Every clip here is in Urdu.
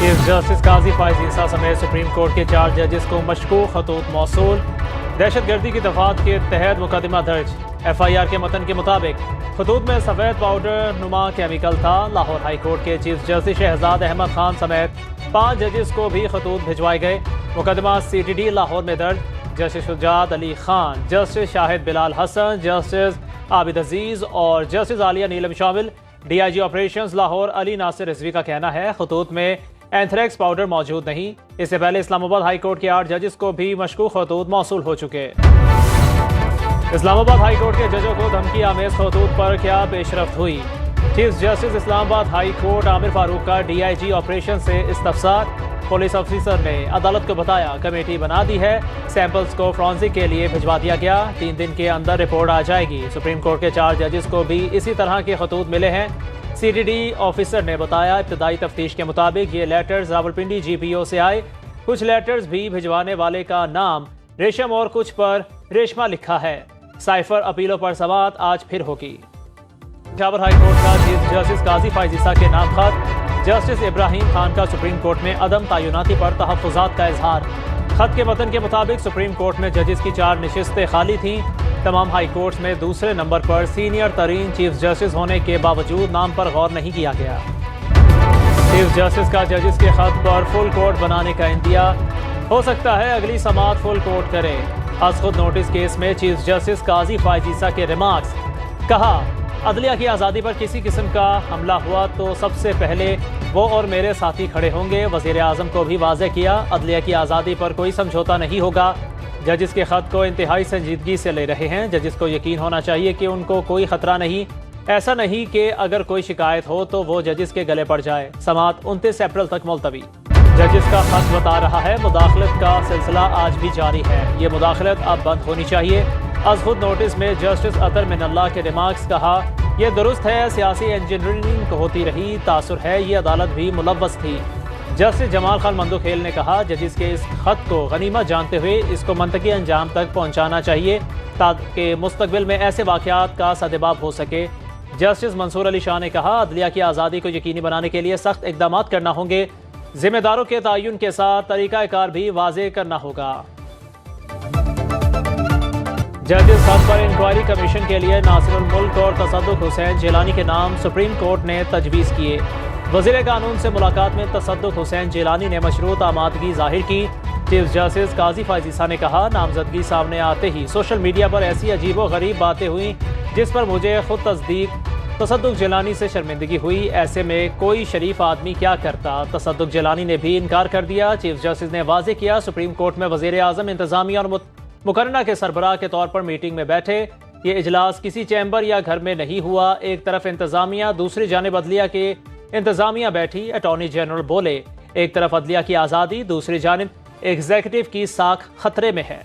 چیف جسٹس قاضی فائز عیسیٰ سمیت سپریم کورٹ کے 4 ججز کو مشکوک خطوط موصول، دہشت گردی کی دفعات کے تحت مقدمہ درج۔ FIR کے متن کے مطابق خطوط میں سفید پاؤڈر نما کیمیکل تھا۔ لاہور ہائی کورٹ کے چیف جسٹس شہزاد احمد خان سمیت 5 ججز کو بھی خطوط بھجوائے گئے۔ مقدمہ CTD لاہور میں درج۔ جسٹس شجاعت علی خان، جسٹس شاہد بلال حسن، جسٹس عابد عزیز اور جسٹس عالیہ نیلم شامل۔ DIG آپریشنز لاہور علی ناصر رضوی کا کہنا ہے خطوط میں اینتھریکس پاؤڈر موجود نہیں۔ اس سے پہلے اسلام آباد ہائی کورٹ کے 8 ججز کو بھی مشکوک خطوط موصول ہو چکے۔ اسلام آباد ہائی کورٹ کے ججوں کو دھمکی آمیز خطوط پر کیا پیش رفت ہوئی؟ چیف جسٹس اسلام آباد ہائی کورٹ عامر فاروق کا DIG آپریشن سے استفسار۔ پولیس افسر نے عدالت کو بتایا کمیٹی بنا دی ہے، سیمپلز کو فرانزک کے لیے بھجوا دیا گیا، 3 دن کے اندر رپورٹ آ جائے گی۔ سپریم کورٹ کے 4 ججز کو بھی اسی طرح کے خطوط ملے ہیں۔ CTD آفیسر نے بتایا ابتدائی تفتیش کے مطابق یہ لیٹرز راولپنڈی GPO سے آئے۔ کچھ لیٹرز بھی بھجوانے والے کا نام ریشم اور کچھ پر ریشمہ لکھا ہے۔ سائفر اپیلوں پر سماعت آج پھر ہوگی۔ پشاور ہائی کورٹ کا چیف جسٹس قاضی فائز عیسیٰ کے نام خط۔ جسٹس ابراہیم خان کا سپریم کورٹ میں عدم تعیناتی پر تحفظات کا اظہار۔ خط کے متن کے مطابق سپریم کورٹ میں ججز کی 4 نشستیں خالی تھیں۔ تمام ہائی کورٹس میں دوسرے نمبر پر سینئر ترین چیف جسٹس ہونے کے باوجود نام پر غور نہیں کیا گیا۔ چیف جسٹس کا ججز کے خط پر فل کورٹ بنانے کا اندیا، ہو سکتا ہے اگلی سماعت فل کورٹ کرے۔ از خود نوٹس کیس میں چیف جسٹس قاضی فائز عیسیٰ کے ریمارکس۔ کہا عدلیہ کی آزادی پر کسی قسم کا حملہ ہوا تو سب سے پہلے وہ اور میرے ساتھی کھڑے ہوں گے۔ وزیر اعظم کو بھی واضح کیا عدلیہ کی آزادی پر کوئی سمجھوتا نہیں ہوگا۔ ججز کے خط کو انتہائی سنجیدگی سے لے رہے ہیں۔ ججز کو یقین ہونا چاہیے کہ ان کو کوئی خطرہ نہیں، ایسا نہیں کہ اگر کوئی شکایت ہو تو وہ ججز کے گلے پڑ جائے۔ سماعت 29 اپریل تک ملتوی۔ ججز کا خط بتا رہا ہے مداخلت کا سلسلہ آج بھی جاری ہے، یہ مداخلت اب بند ہونی چاہیے۔ از خود نوٹس میں جسٹس اطہر من اللہ کے ریمارکس۔ کہا یہ درست ہے، سیاسی انجینئرنگ ہوتی رہی، تاثر ہے، یہ عدالت بھی ملوث تھی۔ جسٹس جمال خان مندوخیل نے کہا ججز کے اس خط کو غنیمت جانتے ہوئے اس کو منطقی انجام تک پہنچانا چاہیے تاکہ مستقبل میں ایسے واقعات کا سدباب ہو سکے۔ جسٹس منصور علی شاہ نے کہا عدلیہ کی آزادی کو یقینی بنانے کے لیے سخت اقدامات کرنا ہوں گے، ذمہ داروں کے تعین کے ساتھ طریقہ کار بھی واضح کرنا ہوگا۔ ججز خط پر انکوائری کمیشن کے لیے ناصر الملک اور تصدق حسین جیلانی کے نام سپریم کورٹ نے تجویز کیے۔ وزیر قانون سے ملاقات میں تصدق حسین جیلانی نے مشروط آمادگی ظاہر کی۔ چیف جسٹس قاضی فائز عیسیٰ نے کہا نامزدگی سامنے آتے ہی سوشل میڈیا پر ایسی عجیب و غریب باتیں ہوئیں جس پر مجھے خود تصدق جیلانی سے شرمندگی ہوئی، ایسے میں کوئی شریف آدمی کیا کرتا۔ تصدق جیلانی نے بھی انکار کر دیا۔ چیف جسٹس نے واضح کیا سپریم کورٹ میں وزیر اعظم انتظامیہ اور مقرنہ کے سربراہ کے طور پر میٹنگ میں بیٹھے۔ یہ اجلاس کسی چیمبر یا گھر میں نہیں ہوا، ایک طرف انتظامیہ دوسری جانب عدلیہ کے انتظامیہ بیٹھی۔ اٹارنی جنرل بولے ایک طرف عدلیہ کی آزادی، دوسری جانب ایگزیکٹو کی ساکھ خطرے میں ہے۔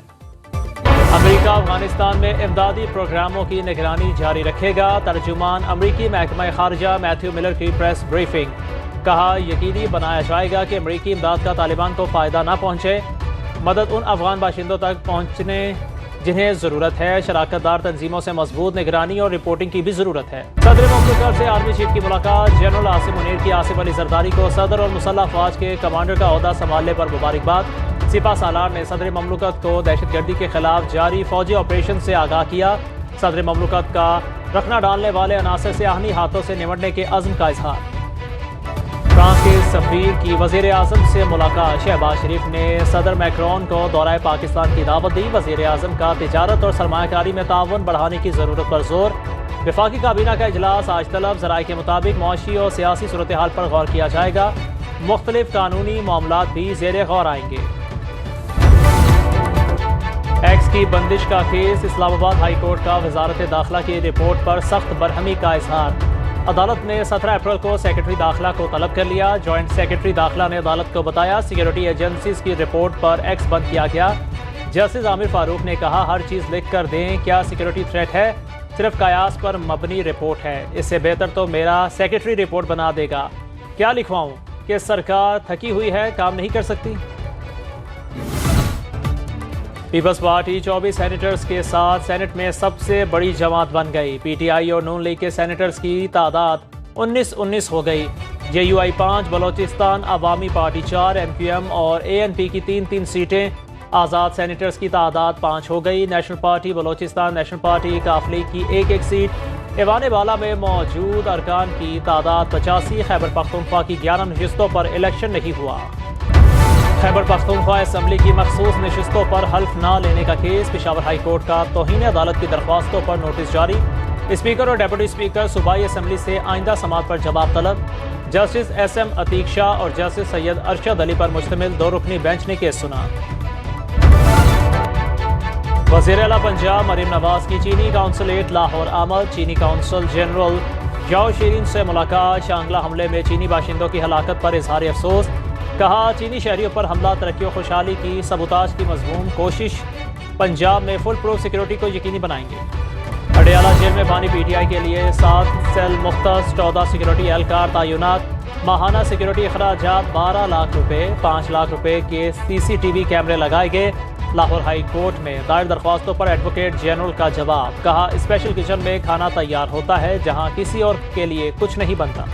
امریکہ افغانستان میں امدادی پروگراموں کی نگرانی جاری رکھے گا۔ ترجمان امریکی محکمہ خارجہ میتھیو ملر کی پریس بریفنگ۔ کہا یقینی بنایا جائے گا کہ امریکی امداد کا طالبان کو فائدہ نہ پہنچے، مدد ان افغان باشندوں تک پہنچنے جنہیں ضرورت ہے۔ شراکت دار تنظیموں سے مضبوط نگرانی اور رپورٹنگ کی بھی ضرورت ہے۔ صدر مملکت سے آرمی چیف کی ملاقات۔ جنرل عاصم منیر کی آصف علی زرداری کو صدر اور مسلح افواج کے کمانڈر کا عہدہ سنبھالنے پر مبارکباد۔ سپہ سالار نے صدر مملکت کو دہشت گردی کے خلاف جاری فوجی آپریشن سے آگاہ کیا۔ صدر مملکت کا رخنہ ڈالنے والے عناصر سے آہنی ہاتھوں سے نمٹنے کے عزم کا اظہار۔ فرانس کے سفیر کی وزیر اعظم سے ملاقات۔ شہباز شریف نے صدر میکرون کو دورہ پاکستان کی دعوت دی۔ وزیر اعظم کا تجارت اور سرمایہ کاری میں تعاون بڑھانے کی ضرورت پر زور۔ وفاقی کابینہ کا اجلاس آج طلب۔ ذرائع کے مطابق معاشی اور سیاسی صورتحال پر غور کیا جائے گا، مختلف قانونی معاملات بھی زیر غور آئیں گے۔ ایکس کی بندش کا کیس۔ اسلام آباد ہائی کورٹ کا وزارت داخلہ کی رپورٹ پر سخت برہمی کا اظہار۔ عدالت نے 17 اپریل کو سیکرٹری داخلہ کو طلب کر لیا۔ جوائنٹ سیکرٹری داخلہ نے عدالت کو بتایا سیکیورٹی ایجنسیز کی رپورٹ پر ایکس بند کیا گیا۔ جسٹس عامر فاروق نے کہا ہر چیز لکھ کر دیں، کیا سیکیورٹی تھریٹ ہے؟ صرف قیاس پر مبنی رپورٹ ہے، اس سے بہتر تو میرا سیکرٹری رپورٹ بنا دے گا۔ کیا لکھواؤں کہ سرکار تھکی ہوئی ہے، کام نہیں کر سکتی؟ پیپلز پارٹی 24 سینیٹرز کے ساتھ سینٹ میں سب سے بڑی جماعت بن گئی۔ PTI اور نون لیگ کے سینیٹرز کی تعداد 19 ہو گئی۔ JUI 5, بلوچستان عوامی پارٹی 4، MQM اور ANP کی 3 سیٹیں، آزاد سینیٹرز کی تعداد 5 ہو گئی۔ National party Balochistan, national party کاف لیگ کی 1 سیٹ، ایوان بالا میں موجود ارکان کی تعداد 85۔ خیبر پختونخوا کی 11 نشستوں پر الیکشن نہیں ہوا۔ خیبر پختونخوا اسمبلی کی مخصوص نشستوں پر حلف نہ لینے کا کیس، پشاور ہائی کورٹ کا توہین عدالت کی درخواستوں پر نوٹس جاری۔ اسپیکر اور ڈیپٹی اسپیکر صوبائی اسمبلی سے آئندہ سماعت پر جواب طلب۔ جسٹس SM عتیق شاہ اور جسٹس سید ارشد علی پر مشتمل 2 رکنی بینچ نے کیس سنا۔ وزیر اعلیٰ پنجاب مریم نواز کی چینی قونصلیٹ لاہور آمد، چینی قونصل جنرل جاؤ شیرین سے ملاقات۔ شانگلہ حملے میں چینی باشندوں کی ہلاکت پر اظہار افسوس، کہا چینی شہریوں پر حملہ ترقی و خوشحالی کی سبوتاژ کی مضمون کوشش، پنجاب میں فل پروف سیکیورٹی کو یقینی بنائیں گے۔ اڈیالہ جیل میں بانی PTI کے لیے 7 سیل مختص، 14 سیکیورٹی اہلکار تعینات، ماہانہ سیکیورٹی اخراجات 12 لاکھ روپے، 5 لاکھ روپے کے CCTV کیمرے لگائے گئے۔ لاہور ہائی کورٹ میں دائر درخواستوں پر ایڈوکیٹ جنرل کا جواب، کہا اسپیشل کچن میں کھانا تیار ہوتا ہے جہاں کسی اور کے لیے کچھ نہیں بنتا۔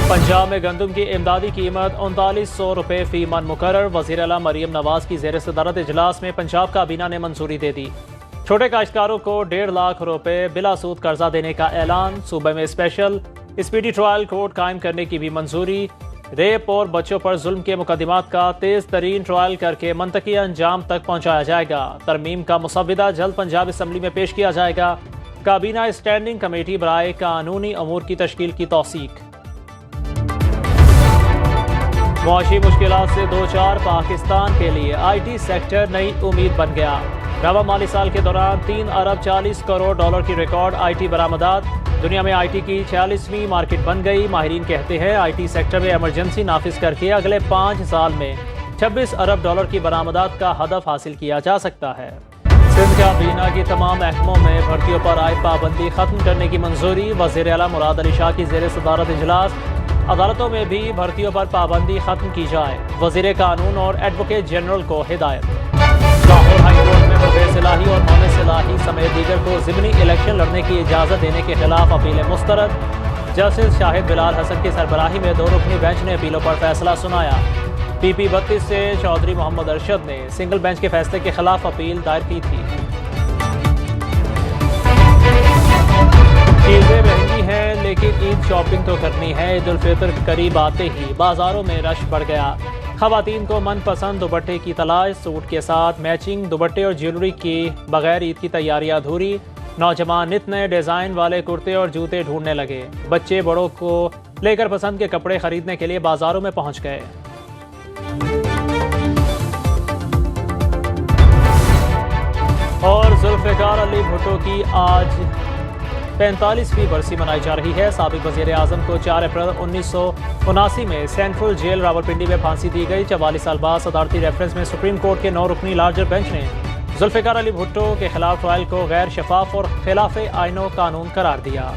پنجاب میں گندم کی امدادی قیمت 3900 روپے فی من مقرر، وزیر اعلیٰ مریم نواز کی زیر صدارت اجلاس میں پنجاب کابینہ نے منظوری دے دی۔ چھوٹے کاشتکاروں کو 1.5 لاکھ روپے بلا سود قرضہ دینے کا اعلان، صوبے میں اسپیشل اسپیڈی ٹرائل کورٹ قائم کرنے کی بھی منظوری۔ ریپ اور بچوں پر ظلم کے مقدمات کا تیز ترین ٹرائل کر کے منطقی انجام تک پہنچایا جائے گا۔ ترمیم کا مسودہ جلد پنجاب اسمبلی میں پیش کیا جائے گا۔ کابینہ اسٹینڈنگ کمیٹی برائے قانونی امور کی تشکیل کی توثیق۔ معاشی مشکلات سے دوچار پاکستان کے لیے IT سیکٹر نئی امید بن گیا۔ رواں مالی سال کے دوران 3 ارب 40 کروڑ ڈالر کی ریکارڈ IT برآمدات، دنیا میں IT کی 46ویں مارکیٹ بن گئی۔ ماہرین کہتے ہیں IT سیکٹر میں ایمرجنسی نافذ کر کے اگلے 5 سال میں 26 ارب ڈالر کی برآمدات کا ہدف حاصل کیا جا سکتا ہے۔ سندھ کابینہ کی تمام محکموں میں بھرتیوں پر عائد پابندی ختم کرنے کی منظوری، وزیر اعلیٰ مراد علی شاہ کی زیر صدارت اجلاس۔ عدالتوں میں بھی بھرتیوں پر پابندی ختم کی جائے، وزیر قانون اور ایڈوکیٹ جنرل کو ہدایت۔ لاہور ہائی کورٹ میں بغیر صلاحی اور نون صلاحی سمیت دیگر کو ضمنی الیکشن لڑنے کی اجازت دینے کے خلاف اپیلیں مسترد۔ جسٹس شاہد بلال حسن کی سربراہی میں 2 رکنی بینچ نے اپیلوں پر فیصلہ سنایا۔ PP 32 سے چودھری محمد ارشد نے سنگل بینچ کے فیصلے کے خلاف اپیل دائر کی تھی۔ چیزیں مہنگی ہیں لیکن عید شاپنگ تو کرنی ہے، عید الفطر قریب آتے ہی بازاروں میں رش بڑھ گیا۔ خواتین کو من پسند دوپٹے کی تلاش، سوٹ کے ساتھ میچنگ دوپٹے اور جیولری کی بغیر عید کی تیاریاں ادھوری۔ نوجوان نت نئے ڈیزائن والے کرتے اور جوتے ڈھونڈنے لگے، بچے بڑوں کو لے کر پسند کے کپڑے خریدنے کے لیے بازاروں میں پہنچ گئے۔ اور ذوالفقار علی بھٹو کی آج 45ویں برسی منائی جا رہی ہے۔ سابق وزیر اعظم کو 4 اپریل 1979 میں سینٹرل جیل راولپنڈی میں پھانسی دی گئی۔ 44 سال بعد صدارتی ریفرنس میں سپریم کورٹ کے 9 رکنی لارجر بینچ نے ذوالفقار علی بھٹو کے خلاف ٹرائل کو غیر شفاف اور خلاف آئین و قانون قرار دیا۔